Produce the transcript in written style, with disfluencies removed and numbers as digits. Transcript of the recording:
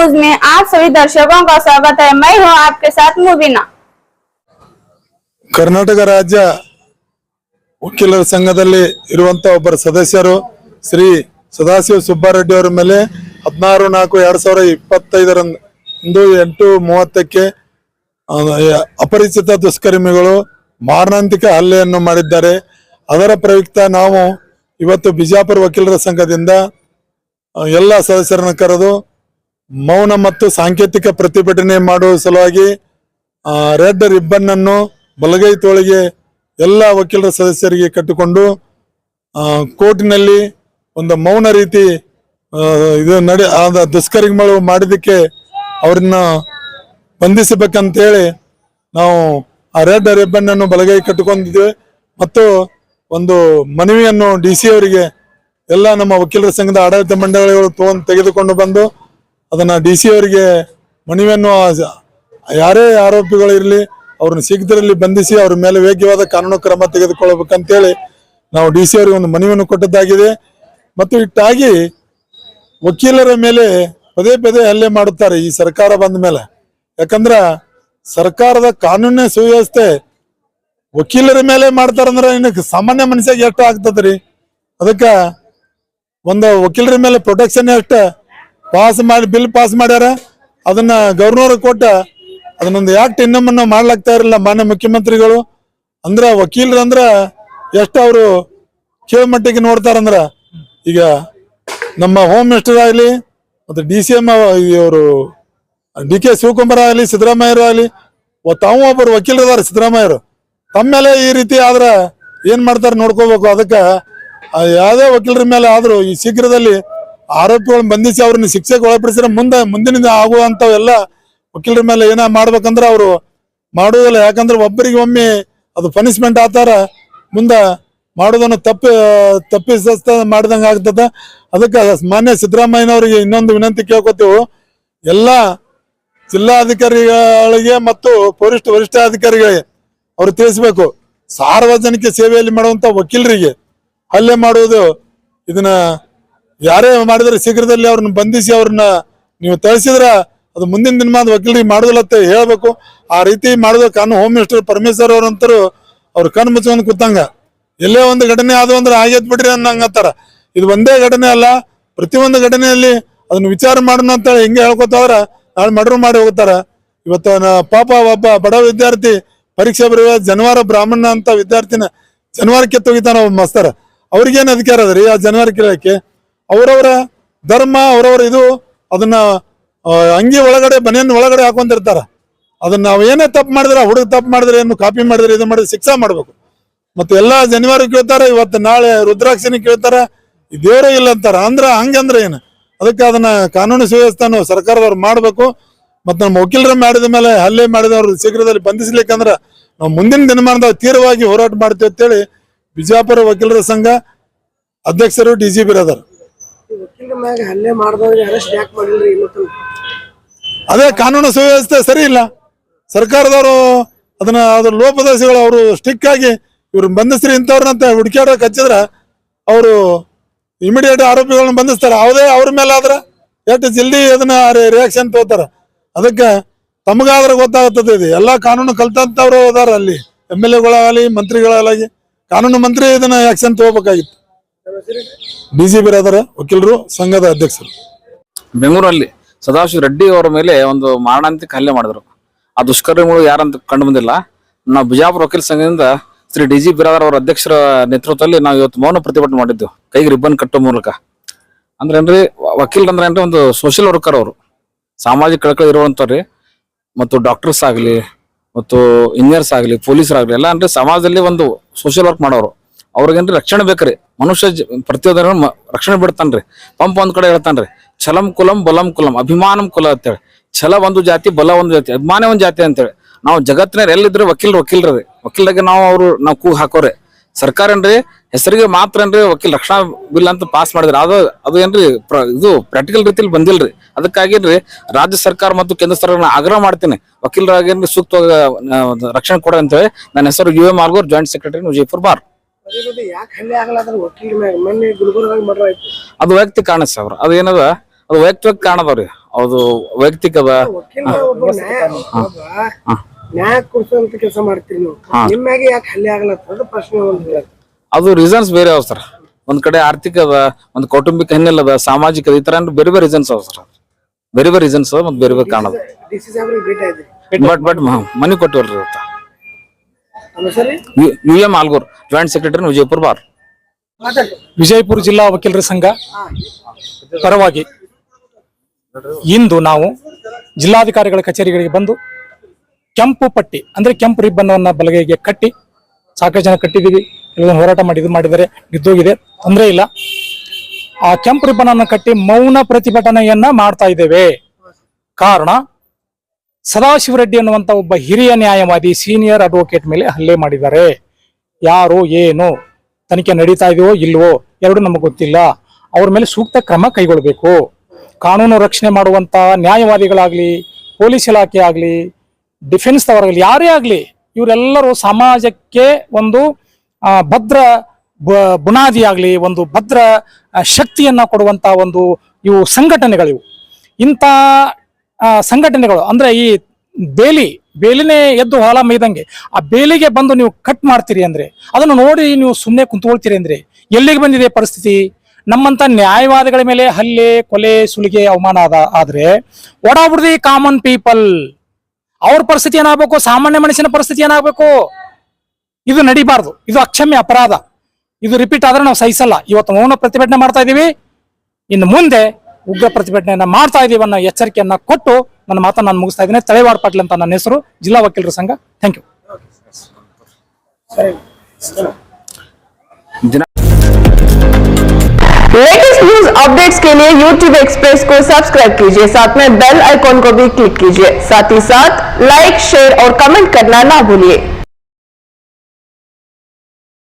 News में आप सभी दर्शकों का स्वागत है। मैं हूं आपके साथ मुबीना। कर्नाटक राज्य ವಕೀಲರ ಸಂಘದಲ್ಲಿ ಇರುವಂತ ಒಬ್ಬರ ಸದಸ್ಯರು ಶ್ರೀ ಸದಾಶಿವ ಸುಬ್ಬಾರೆಡ್ಡಿ ಅವರ ಮೇಲೆ 16/4/2025 8:30ಕ್ಕೆ ಅಪರಿಚಿತ ದುಷ್ಕರ್ಮಿಗಳು ಮಾರಣಾಂತಿಕ ಹಲ್ಲೆಯನ್ನು ಮಾಡಿದ್ದಾರೆ. ಅದರ ಪ್ರಯುಕ್ತ ನಾವು ಇವತ್ತು ಬಿಜಾಪುರ ವಕೀಲರ ಸಂಘದಿಂದ ಎಲ್ಲ ಸದಸ್ಯರನ್ನು ಕರೆದು ಮೌನ ಮತ್ತು ಸಾಂಕೇತಿಕ ಪ್ರತಿಭಟನೆ ಮಾಡುವ ಸಲುವಾಗಿ ರೆಡ್ ರಿಬ್ಬನ್ ಅನ್ನು ಬಲಗೈ ತೋಳಿಗೆ ಎಲ್ಲ ವಕೀಲರ ಸದಸ್ಯರಿಗೆ ಕಟ್ಟಿಕೊಂಡು ಕೋರ್ಟಿನಲ್ಲಿ ಒಂದು ಮೌನ ರೀತಿ ಇದು ದುಷ್ಕರ್ಮಿಗಳು ಮಾಡಿದಕ್ಕೆ ಅವರನ್ನ ಬಂಧಿಸಬೇಕಂತೇಳಿ ನಾವು ಆ ರೆಡ್ ರಿಬ್ಬನ್ ಅನ್ನು ಬಲಗೈ ಕಟ್ಟಿಕೊಂಡಿದ್ದೇವೆ. ಮತ್ತು ಒಂದು ಮನವಿಯನ್ನು DC ಅವರಿಗೆ ಎಲ್ಲ ನಮ್ಮ ವಕೀಲರ ಸಂಘದ ಆಡಳಿತ ಮಂಡಳಿಗಳು ತೆಗೆದುಕೊಂಡು ಬಂದು ಅದನ್ನ DC ಅವರಿಗೆ ಮನವಿಯನ್ನು ಯಾರೇ ಆರೋಪಿಗಳು ಇರಲಿ ಅವ್ರನ್ನ ಶೀಘ್ರದಲ್ಲಿ ಬಂಧಿಸಿ ಅವ್ರ ಮೇಲೆ ವೇಗವಾದ ಕಾನೂನು ಕ್ರಮ ತೆಗೆದುಕೊಳ್ಳಬೇಕಂತೇಳಿ ನಾವು DC ಅವರಿಗೆ ಒಂದು ಮನವಿಯನ್ನು ಕೊಟ್ಟದ್ದಾಗಿದೆ. ಮತ್ತು ಇಟ್ಟಾಗಿ ವಕೀಲರ ಮೇಲೆ ಪದೇ ಪದೇ ಹಲ್ಲೆ ಮಾಡುತ್ತಾರೆ ಈ ಸರ್ಕಾರ ಬಂದ ಮೇಲೆ. ಯಾಕಂದ್ರ ಸರ್ಕಾರದ ಕಾನೂನಿನ ಸುವ್ಯವಸ್ಥೆ ವಕೀಲರ ಮೇಲೆ ಮಾಡ್ತಾರಂದ್ರ ಇನ್ನು ಸಾಮಾನ್ಯ ಮನುಷ್ಯಗೆ ಎಷ್ಟು ಆಗ್ತದ್ರಿ? ಅದಕ್ಕ ಒಂದು ವಕೀಲರ ಮೇಲೆ ಪ್ರೊಟೆಕ್ಷನ್ ಎಷ್ಟು ಬಿಲ್ ಪಾಸ್ ಮಾಡ್ಯಾರ, ಅದನ್ನ ಗವರ್ನರ್ ಕೊಟ್ಟ ಅದನ್ನೊಂದು ಆಕ್ಟ್ ಇನ್ನೊಮ್ಮನ್ನು ಮಾಡ್ಲಾಗ್ತಾ ಇರಲಿಲ್ಲ ಮಾನ್ಯ ಮುಖ್ಯಮಂತ್ರಿಗಳು. ಅಂದ್ರ ವಕೀಲರಂದ್ರ ಎಷ್ಟು ಅವರು ಕೀಳ್ಮಟ್ಟಿಗೆ ನೋಡ್ತಾರಂದ್ರ, ಈಗ ನಮ್ಮ ಹೋಮ್ ಮಿನಿಸ್ಟರ್ ಆಗಲಿ ಮತ್ತು DCM ಇವರು DK ಶಿವಕುಮಾರ್ ಆಗಲಿ ಸಿದ್ದರಾಮಯ್ಯರು ಆಗಲಿ ತಾವು ಒಬ್ಬರು ವಕೀಲರಿದ್ದಾರೆ ಸಿದ್ದರಾಮಯ್ಯರು. ತಮ್ಮ ಮೇಲೆ ಈ ರೀತಿ ಆದ್ರ ಏನ್ ಮಾಡ್ತಾರೆ ನೋಡ್ಕೋಬೇಕು. ಅದಕ್ಕೆ ಯಾವುದೇ ವಕೀಲರ ಮೇಲೆ ಆದ್ರೂ ಈ ಶೀಘ್ರದಲ್ಲಿ ಆರೋಪಿಗಳನ್ನ ಬಂಧಿಸಿ ಅವ್ರನ್ನ ಶಿಕ್ಷೆಗೆ ಒಳಪಡಿಸಿದ್ರೆ ಮುಂದಿನ ಆಗುವಂತವೆಲ್ಲ ವಕೀಲರ ಮೇಲೆ ಏನ ಮಾಡ್ಬೇಕಂದ್ರೆ ಅವರು ಮಾಡುವುದಿಲ್ಲ. ಯಾಕಂದ್ರೆ ಒಬ್ಬರಿಗೆ ಒಮ್ಮೆ ಅದು ಪನಿಷ್ಮೆಂಟ್ ಆತಾರ ಮುಂದೆ ಮಾಡೋದನ್ನು ತಪ್ಪಿಸ ಮಾಡಿದಂಗೆ ಆಗ್ತದ. ಅದಕ್ಕೆ ಮಾನ್ಯ ಸಿದ್ದರಾಮಯ್ಯನವರಿಗೆ ಇನ್ನೊಂದು ವಿನಂತಿ ಕೇಳ್ಕೊತೀವಿ, ಎಲ್ಲ ಜಿಲ್ಲಾಧಿಕಾರಿಗಳಿಗೆ ಮತ್ತು ವರಿಷ್ಠಾಧಿಕಾರಿಗಳಿಗೆ ಅವ್ರು ತಿಳಿಸ್ಬೇಕು, ಸಾರ್ವಜನಿಕ ಸೇವೆಯಲ್ಲಿ ಮಾಡುವಂತ ವಕೀಲರಿಗೆ ಹಲ್ಲೆ ಮಾಡುವುದು ಇದನ್ನ ಯಾರೇ ಮಾಡಿದ್ರೆ ಶೀಘ್ರದಲ್ಲಿ ಅವ್ರನ್ನ ಬಂಧಿಸಿ ಅವ್ರನ್ನ ನೀವು ತಿಳಿಸಿದ್ರ ಅದು ಮುಂದಿನ ದಿನಮಾನ ವಕೀಲರಿಗೆ ಮಾಡುದಿಲ್ಲ ಅಂತ ಹೇಳ್ಬೇಕು. ಆ ರೀತಿ ಮಾಡಿದ ಕಾನೂನು ಹೋಮ್ ಮಿನಿಸ್ಟರ್ ಪರಮೇಶ್ವರ್ ಅವ್ರಂತರು ಅವ್ರು ಕಣ್ಣು ಮುಚ್ಕೊಂಡು ಕೂತಂಗ ಎಲ್ಲೇ ಒಂದು ಘಟನೆ ಆದ ಅಂದ್ರೆ ಆಗೇತ್ ಬಿಡ್ರಿ ಅನ್ನಂಗತ್ತಾರ. ಇದು ಒಂದೇ ಘಟನೆ ಅಲ್ಲ, ಪ್ರತಿಯೊಂದು ಘಟನೆಯಲ್ಲಿ ಅದನ್ನ ವಿಚಾರ ಮಾಡೋಣ ಅಂತ ಹೆಂಗೆ ಹೇಳ್ಕೊತಾವ್ರ ನಾಳೆ ಮರ್ಡರ್ ಮಾಡಿ ಹೋಗ್ತಾರ. ಇವತ್ತು ಪಾಪ ಒಬ್ಬ ಬಡ ವಿದ್ಯಾರ್ಥಿ ಪರೀಕ್ಷೆ ಬರೆಯುವ ಜನವಾರ ಬ್ರಾಹ್ಮಣ ಅಂತ ವಿದ್ಯಾರ್ಥಿನ ಜನವಾರಕ್ಕೆ ತೆಗಿತಾನ ಒಬ್ಬ ಮಸ್ತರ. ಅವ್ರಿಗೇನು ಅಧಿಕಾರ ಅದ್ರಿ ಆ ಜನವಾರ ಕೇಳಕ್ಕೆ? ಅವರವರ ಧರ್ಮ ಅವರವರ ಇದು ಅದನ್ನ ಅಂಗಿ ಒಳಗಡೆ ಬನಿಯನ್ ಒಳಗಡೆ ಹಾಕೊಂಡಿರ್ತಾರ. ಅದನ್ನ ನಾವು ಏನೇ ತಪ್ಪು ಮಾಡಿದ್ರೆ ಹುಡುಗ ತಪ್ಪು ಮಾಡಿದ್ರೆ ಏನು ಕಾಪಿ ಮಾಡಿದ್ರೆ ಇದು ಮಾಡಿದ್ರೆ ಶಿಕ್ಷೆ ಮಾಡ್ಬೇಕು. ಮತ್ತೆ ಎಲ್ಲಾ ಜನವಾರ ಕೇಳ್ತಾರ, ಇವತ್ತು ನಾಳೆ ರುದ್ರಾಕ್ಷಿನಿ ಕೇಳ್ತಾರ, ಈ ದೇವರೇ ಇಲ್ಲ ಅಂತಾರ. ಹಂಗಂದ್ರೆ ಏನು? ಅದಕ್ಕೆ ಅದನ್ನ ಕಾನೂನು ಸುವ್ಯವಸ್ಥೆಯನ್ನು ಸರ್ಕಾರದವ್ರು ಮಾಡ್ಬೇಕು. ಮತ್ತೆ ನಮ್ಮ ವಕೀಲರ ಮಾಡಿದ ಮೇಲೆ ಹಲ್ಲೆ ಮಾಡಿದವ್ರು ಶೀಘ್ರದಲ್ಲಿ ಬಂಧಿಸ್ಲಿಕ್ಕಂದ್ರ ನಾವು ಮುಂದಿನ ದಿನಮಾನದಾಗ ತೀವ್ರವಾಗಿ ಹೋರಾಟ ಮಾಡ್ತೀವಿ ಅಂತೇಳಿ ಬಿಜಾಪುರ ವಕೀಲರ ಸಂಘ ಅಧ್ಯಕ್ಷರು DGP ಅದಾರ. ಅದೇ ಕಾನೂನು ಸುವ್ಯವಸ್ಥೆ ಸರಿ ಇಲ್ಲ. ಸರ್ಕಾರದವರು ಅದ್ರ ಲೋಪದೋಷಗಳು ಅವರು ಸ್ಟಿಕ್ ಆಗಿ ಇವ್ರು ಬಂಧಿಸ್ರಿ ಇಂಥವ್ರನ್ನಂತ ಹುಡುಕ್ಯಾಡಕ್ ಹಚ್ಚಿದ್ರ ಅವರು ಇಮಿಡಿಯೇಟ್ ಆರೋಪಿಗಳನ್ನ ಬಂಧಿಸ್ತಾರ. ಯಾವುದೇ ಅವ್ರ ಮೇಲೆ ಆದ್ರ ಎಷ್ಟು ಜಲ್ದಿ ಅದನ್ನ ರಿಯಾಕ್ಷನ್ ತಗೋತಾರ. ಅದಕ್ಕೆ ತಮಗಾದ್ರೆ ಗೊತ್ತಾಗ್ತದೆ. ಇದು ಎಲ್ಲಾ ಕಾನೂನು ಕಲ್ತಂತವ್ರು ಅದಾರ ಅಲ್ಲಿ, MLA ಮಂತ್ರಿಗಳಾಗಲಿ, ಕಾನೂನು ಮಂತ್ರಿ ಇದನ್ನ ಆಕ್ಷನ್ ತಗೋಬೇಕಾಗಿತ್ತು. DGP ಅದರ ವಕೀಲರು ಸಂಘದ ಅಧ್ಯಕ್ಷರು. ಬೆಂಗಳೂರಲ್ಲಿ ಸದಾಶಿವ ರೆಡ್ಡಿ ಅವರ ಮೇಲೆ ಒಂದು ಮಾರಣಾಂತಿಕ ಹಲ್ಲೆ ಮಾಡಿದ್ರು. ಆ ದುಷ್ಕರ್ಮಿಗಳು ಯಾರಂತ ಕಂಡು ಬಂದಿಲ್ಲ. ನಾವು ಬಿಜಾಪುರ ವಕೀಲ ಸಂಘದಿಂದ ಶ್ರೀ DGP ಅವರ ಅಧ್ಯಕ್ಷರ ನೇತೃತ್ವದಲ್ಲಿ ನಾವು ಇವತ್ತು ಮೌನ ಪ್ರತಿಭಟನೆ ಮಾಡಿದ್ದು, ಕೈಗೆ ರಿಬ್ಬನ್ ಕಟ್ಟೋ ಮೂಲಕ. ಅಂದ್ರೆ ಏನ್ರಿ, ವಕೀಲರಂದ್ರೆ ಏನ್ರಿ ಒಂದು ಸೋಷಿಯಲ್ ವರ್ಕರ್, ಅವರು ಸಾಮಾಜಿಕ ಕಳಕಳಿ ಇರುವಂತವ್ರಿ. ಮತ್ತು ಡಾಕ್ಟರ್ಸ್ ಆಗ್ಲಿ, ಮತ್ತು ಇಂಜಿನಿಯರ್ಸ್ ಆಗ್ಲಿ, ಪೊಲೀಸರಾಗ್ಲಿ, ಎಲ್ಲ ಅಂದ್ರೆ ಸಮಾಜದಲ್ಲಿ ಒಂದು ಸೋಷಿಯಲ್ ವರ್ಕ್ ಮಾಡೋರು. ಅವ್ರಿಗೇನ್ರಿ ರಕ್ಷಣೆ ಬೇಕ್ರಿ. ಮನುಷ್ಯ ಪ್ರತಿಯೊಂದರ ರಕ್ಷಣೆ ಬಿಡ್ತಾನ್ರಿ. ಪಂಪ್ ಒಂದ್ ಕಡೆ ಹೇಳ್ತಾನ್ರಿ, ಛಲಂ ಕುಲಂ ಬಲಂ ಕುಲಂ ಅಭಿಮಾನಂ ಕುಲ ಅಂತೇಳಿ. ಛಲ ಒಂದು ಜಾತಿ, ಬಲ ಒಂದು ಜಾತಿ, ಅಭಿಮಾನ ಒಂದು ಜಾತಿ ಅಂತೇಳಿ. ನಾವು ಜಗತ್ತಿನ ಎಲ್ಲಿದ್ರೆ ವಕೀಲರೇ. ವಕೀಲರಿಗೆ ನಾವು ಕೂಗು ಹಾಕೋರೆ. ಸರ್ಕಾರ ಏನ್ರಿ ಹೆಸರಿಗೆ ಮಾತ್ರ ಏನ್ರಿ ವಕೀಲ ರಕ್ಷಣಾ ಬಿಲ್ ಅಂತ ಪಾಸ್ ಮಾಡಿದ್ರಿ. ಅದು ಏನ್ರಿ ಇದು ಪ್ರಾಕ್ಟಿಕಲ್ ರೀತಿಯಲ್ಲಿ ಬಂದಿಲ್ರಿ. ಅದಕ್ಕಾಗಿ ರಾಜ್ಯ ಸರ್ಕಾರ ಮತ್ತು ಕೇಂದ್ರ ಸರ್ಕಾರ ಆಗ್ರಹ ಮಾಡ್ತೀನಿ, ವಕೀಲರಾಗೇನ್ರಿ ಸೂಕ್ತ ರಕ್ಷಣೆ ಕೊಡ ಅಂತೇಳಿ. ನನ್ನ ಹೆಸರು UM Algur, joint secretary, Vijayapura bar. ಅದು ವೈಯಕ್ತಿಕ ಕಾರಣ ಸರ್. ಅದು ಏನದ ಅದು ವೈಯಕ್ತಿಕ ಕಾರಣ ಅದಾವ್ರಿ. ಅದು ವೈಯಕ್ತಿಕ ಅದ. ನ್ಯಾಯ ಕೊಡಿಸುವಂತ ಕೆಲಸ ಮಾಡ್ತೀರಿ ನೀವು, ನಿಮ್ಮಾಗೆ ಯಾಕೆ ಹಲ್ಲೆ ಆಗಲತ್ತದ ಪ್ರಶ್ನೆ ಒಂದು. ಅದು ರೀಸನ್ಸ್ ಬೇರೆ ಅವ ಸರ್. ಒಂದ್ ಕಡೆ ಆರ್ಥಿಕ ಅದ, ಒಂದ್ ಕೌಟುಂಬಿಕ ಹಿನ್ನೆಲೆ ಅದ, ಸಾಮಾಜಿಕ ಅದ, ಈ ತರ ಬೇರೆ ಬೇರೆ ರೀಸನ್ಸ್ ಅವ ಸರ್. ಬೇರೆ ಬೇರೆ ರೀಸನ್ಸ್ ಅದ, ಮತ್ತೆ ಬೇರೆ ಬೇರೆ ಕಾರಣ ಅದ. ಡಿಸಿ ಸಾಹೇಬ್ರಿಗೆ ಭೇಟಿ ಆಯ್ತು, ಬಟ್ ಮನಿ ಕೊಟ್ಟಿವಲ್ರಿ ಇವತ್ತ. ಸರಿ UM Algur, joint secretary, Vijayapura bar. Vijayapura ಜಿಲ್ಲಾ ವಕೀಲರ ಸಂಘ ಪರವಾಗಿ ಇಂದು ನಾವು ಜಿಲ್ಲಾಧಿಕಾರಿಗಳ ಕಚೇರಿಗಳಿಗೆ ಬಂದು ಕೆಂಪು ಪಟ್ಟಿ ಅಂದ್ರೆ ಕೆಂಪು ರಿಬ್ಬನ್ ಬಲಗೈಗೆ ಕಟ್ಟಿ, ಸಾಕಷ್ಟು ಜನ ಕಟ್ಟಿದೀವಿ, ಎಲ್ಲದನ್ನು ಹೋರಾಟ ಮಾಡಿದ್ದಾರೆ, ಬಿದ್ದೋಗಿದೆ, ತೊಂದರೆ ಇಲ್ಲ. ಆ ಕೆಂಪು ರಿಬ್ಬನ್ ಅನ್ನು ಕಟ್ಟಿ ಮೌನ ಪ್ರತಿಭಟನೆಯನ್ನ ಮಾಡ್ತಾ ಇದ್ದೇವೆ. ಕಾರಣ, ಸದಾಶಿವ ರೆಡ್ಡಿ ಅನ್ನುವಂತ ಒಬ್ಬ ಹಿರಿಯ ನ್ಯಾಯವಾದಿ, ಸೀನಿಯರ್ ಅಡ್ವೊಕೇಟ್ ಮೇಲೆ ಹಲ್ಲೆ ಮಾಡಿದ್ದಾರೆ. ಯಾರು ಏನು ತನಿಖೆ ನಡೀತಾ ಇದೆಯೋ ಇಲ್ವೋ ಎರಡು ನಮಗೆ ಗೊತ್ತಿಲ್ಲ. ಅವ್ರ ಮೇಲೆ ಸೂಕ್ತ ಕ್ರಮ ಕೈಗೊಳ್ಳಬೇಕು. ಕಾನೂನು ರಕ್ಷಣೆ ಮಾಡುವಂತ ನ್ಯಾಯವಾದಿಗಳಾಗ್ಲಿ, ಪೊಲೀಸ್ ಇಲಾಖೆ ಆಗ್ಲಿ, ಡಿಫೆನ್ಸ್ ದವರಾಗ್ಲಿ, ಯಾರೇ ಆಗ್ಲಿ, ಇವರೆಲ್ಲರೂ ಸಮಾಜಕ್ಕೆ ಒಂದು ಭದ್ರ ಬುನಾದಿ ಆಗ್ಲಿ, ಒಂದು ಭದ್ರ ಶಕ್ತಿಯನ್ನ ಕೊಡುವಂತ ಒಂದು ಇವು ಸಂಘಟನೆಗಳಿವು. ಇಂಥ ಸಂಘಟನೆಗಳು ಅಂದ್ರೆ ಈ ಬೇಲಿನೇ ಎದ್ದು ಹೊಲ ಮೇಯ್ದಂಗೆ ಆ ಬೇಲಿಗೆ ಬಂದು ನೀವು ಕಟ್ ಮಾಡ್ತೀರಿ ಅಂದ್ರೆ, ಅದನ್ನು ನೋಡಿ ನೀವು ಸುಮ್ಮನೆ ಕುಂತ್ಕೊಳ್ತೀರಿ ಅಂದ್ರೆ ಎಲ್ಲಿಗೆ ಬಂದಿದೆ ಪರಿಸ್ಥಿತಿ? ನಮ್ಮಂತ ನ್ಯಾಯವಾದಿಗಳ ಮೇಲೆ ಹಲ್ಲೆ, ಕೊಲೆ, ಸುಲಿಗೆ, ಅವಮಾನ ಆದ್ರೆ ಒಡಾಬಿಡ್ದಿ ಕಾಮನ್ ಪೀಪಲ್ ಅವ್ರ ಪರಿಸ್ಥಿತಿ ಏನಾಗಬೇಕು? ಸಾಮಾನ್ಯ ಮನುಷ್ಯನ ಪರಿಸ್ಥಿತಿ ಏನಾಗಬೇಕು? ಇದು ನಡಿಬಾರ್ದು. ಇದು ಅಕ್ಷಮ್ಯ ಅಪರಾಧ. ಇದು ರಿಪೀಟ್ ಆದ್ರೆ ನಾವು ಸಹಿಸಲ್ಲ. ಇವತ್ತು ಮೌನ ಪ್ರತಿಭಟನೆ ಮಾಡ್ತಾ ಇದೀವಿ, ಇನ್ನು ಮುಂದೆ ಉಗ್ರ ಪ್ರತಿಭಟನೆಯನ್ನ ಮಾಡ್ತಾ ಇದೀವಿ ಅನ್ನೋ ಎಚ್ಚರಿಕೆಯನ್ನ ಕೊಟ್ಟು ನನ್ನ ಮಾತನ್ನು ನಾನು ಮುಗಿಸ್ತಾ ಇದ್ದೀನಿ. ತಳವಾರ ಪಾಟೀಲ್ ಅಂತ ನನ್ನ ಹೆಸರು, ಜಿಲ್ಲಾ ವಕೀಲರ ಸಂಘ. Thank you. Latest news updates के लिए YouTube एक्सप्रेस को सब्सक्राइब कीजिए, साथ में बेल आइकॉन को भी क्लिक कीजिए, साथ ही साथ लाइक, शेयर और कमेंट करना ना भूलिए।